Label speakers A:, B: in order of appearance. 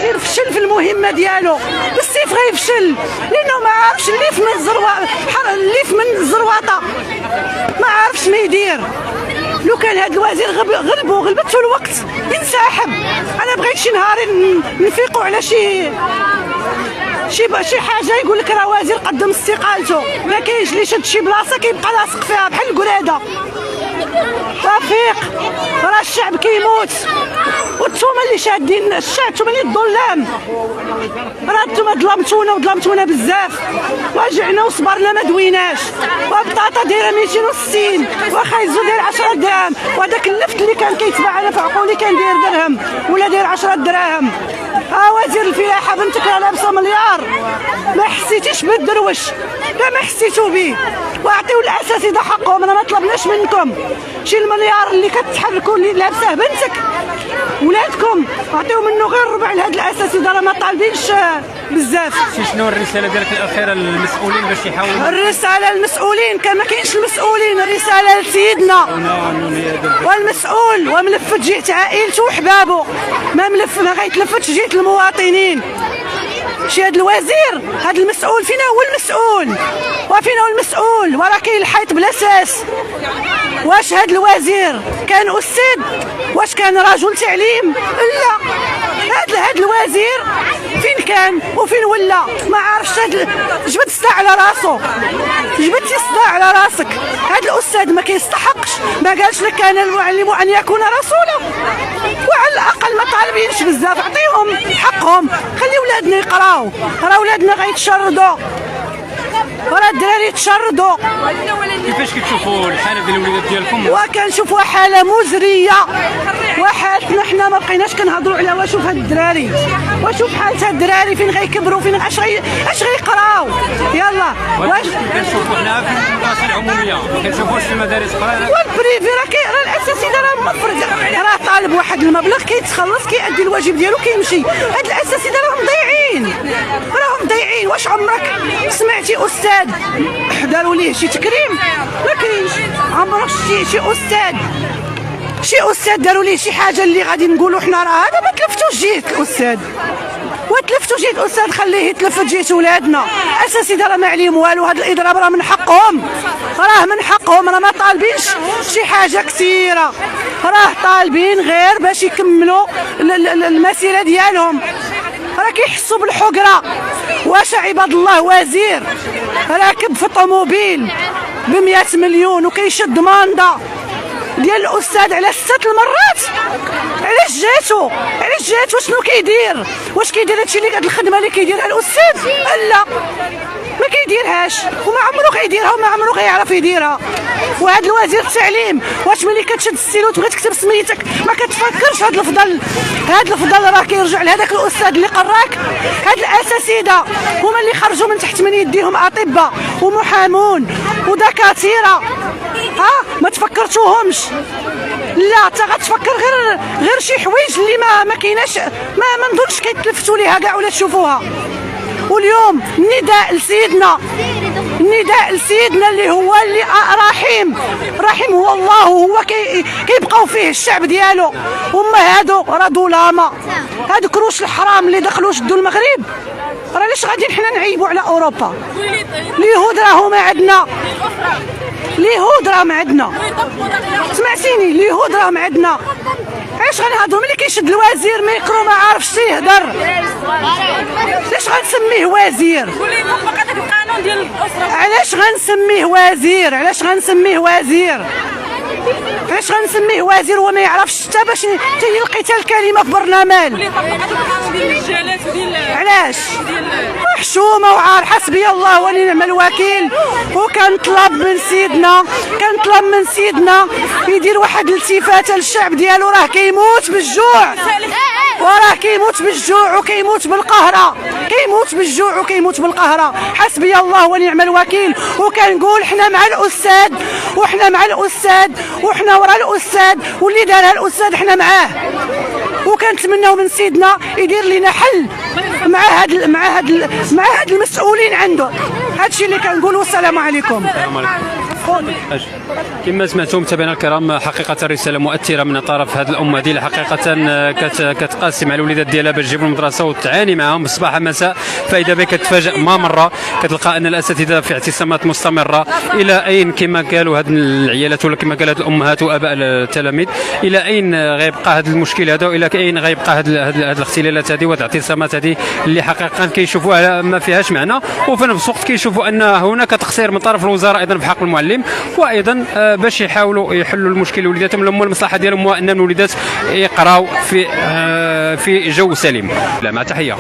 A: الوزير فشل في المهمه ديالو، بالسيف غيفشل لانه ما عارفش الليف من الزرواطه، ما عارفش ما يدير. لو كان هذا الوزير غلبته الوقت ينسحب. انا بغيت شي نهار نفيقوا على شي حاجه يقول لك راه وزير قدم استقالته، ما كاينش اللي شد شي بلاصه كيبقى لاصق فيها بحال القراده. رفيق، راه الشعب كيموت وانتوما اللي شادين الشعب، انتوما اللي الظلام، راه انتوما ظلمتونا بزاف، وجعنا وصبرنا ما دويناش. وبطاطا دايره 260 واخا يزو داير 10 دراهم، وهذاك اللفت اللي كان كيتباع انا في عقولي كان داير درهم ولا داير 10 دراهم. وزير الفلاحه بنتك راه لابسه مليار، ما حسيتيش بالدروش، لا ما حسيتو به. واعطيو الاساتذه حقهم، انا ما طلبناش منكم شي المليار اللي كتحركوا اللي لابسه بنتك ولادكم، اعطيو منه غير ربع لهاد الاساتذه، راه ما طالبينش بزاف.
B: شنو الرساله ديالك الاخيره للمسؤولين باش يحاولوا؟
A: الرساله للمسؤولين كان ما كاينش المسؤولين، الرساله لسيدنا والمسؤول وملفت جهه عائلته وحبابه، ما غيتلفتش جهه المواطنين. شي هاد الوزير، هاد المسؤول فينا هو المسؤول، وفينا هو المسؤول، وراه كاين الحيط بلا ساس. واش هاد الوزير كان استاذ؟ واش كان رجل تعليم؟ لا، هاد الوزير فين كان وفين ولا ما عارفش. جبد الصداع على راسو، جبدتي الصداع على راسك. هاد الاستاذ ما كيستحقش، ما قالش لك كان المعلم ان يكون رسولا، وعلى الاقل ما طالبينش بزاف، عطيهم حقهم، خلي ولادنا يقراو، راه ولادنا غيتشردوا، راه الدراري تشردوا.
B: كيفاش كتشوفوا الحاله ديال الوليدات ديالكم؟
A: وكنشوفوها حاله مزريه، وحالتنا حنا ما بقيناش كنهضروا على واشوف هاد الدراري، واشوف حالة هاد الدراري فين غيكبروا، فين اش غيقراو. يلا
B: واش كنشوفوا حنا في المدارس العموميه، ما كنشوفوش في المدارس اخرى
A: والبريفي، راه الاساتذه راه مفرد، راه طالب واحد المبلغ كيتخلص كيأدي الواجب ديالو كيمشي. هاد الاساتذه راهم ضايعين. واش عمرك سمعتي استاذ داروا ليه شي تكريم؟ ما كاينش. عمرك شي استاذ داروا ليه شي حاجه اللي غادي نقولوا حنا راه هذا ما تلفتوش جهه الاستاذ، وتلفتوا جهه الاستاذ خليه يتلفت جهه ولادنا. اساتذه راه ما عليهم والو، هذا الاضراب راه من حقهم، راه ما طالبينش شي حاجه كثيره، راه طالبين غير باش يكملوا المسيره ديالهم، راه كيحسوا بالحقره. واش عباد الله وزير راكب في طوموبيل ب 100 مليون وكيشد ماندا ديال الاستاذ على 6 المرات؟ علاش جاتو شنو كيدير؟ واش كيدير هادشي اللي هاد الخدمه اللي كيديرها الاستاذ؟ لا، ما كيديرهاش، وما عمرو غيديرها وما عمرو غيعرف يديرها. وهذا الوزير التعليم، واش ملي كتشد السيلو تبغي تكتب سميتك ما كتفكرش هذا الفضل راه كيرجع لهذاك الاستاذ اللي قراك؟ هاد الاساتذه هما اللي خرجوا من تحت من يديهم اطباء ومحامون ودكاتره، ما تفكرتوهمش؟ لا، تا غتفكر غير شي حوايج اللي ما كايناش، ما نظنش كيتلفتوا ليها كاع ولا تشوفوها. واليوم النداء لسيدنا اللي هو اللي رحيم هو الله، هو كيبقاو فيه الشعب ديالو. هما هادو راه ظلامه، هادو كروش الحرام اللي دخلوا شدوا المغرب. راه علاش غادي حنا نعيبوا على اوروبا؟ اليهود راهم عندنا، اليهود راهم عندنا، سمعتيني؟ اليهود راهم عندنا. علاش غنهضروا ملي كيشد الوزير ميكرو ما عارفش يهضر؟ علاش غنسميه وزير؟ علاش غنسميه وزير وما يعرفش حتى باش يلقي حتى الكلمه في برنامج؟ علاش؟ محشومه وعار. حسبي الله ونعم الوكيل. وكنطلب من سيدنا يدير واحد الالتفاته للشعب ديالو، راه كيموت بالجوع، وكيموت بالقهره، حسبي الله ونعم الوكيل. وكنقول حنا مع الاستاذ وحنا ورا الاستاذ، واللي دارها الاستاذ حنا معاه. وكنتمناو من سيدنا يدير لنا حل مع هاد المسؤولين عنده. هادشي اللي كنقولوا. السلام عليكم.
B: كما سمعتم متابعينا الكرام، حقيقه رساله مؤثره من طرف هذه الام هذه اللي حقيقه كتقاسم على الوليدات ديالها باش تجيب المدرسه وتعاني معهم صباح مساء، فاذا بك كتفاجئ ما مره كتلقى ان الاساتذه في اعتصامات مستمره. الى اين كما قالوا هاد العيالات ولا كما قال هاد الامهات واباء التلاميذ، الى اين غيبقى هذا المشكل هذا، والى اين غيبقى هاد الاختلالات هذه وهاد الاعتصامات هذه اللي حقيقه كيشوفوها ما فيهاش معنى، وفي نفس الوقت كيشوفوا ان هناك تقصير من طرف الوزاره ايضا في حق المعلم، وايضا باش يحاولوا يحلوا المشكل لوليداتهم. المصلحه ديالهم هو ان الوليدات يقراو في جو سليم. لا، مع تحيه.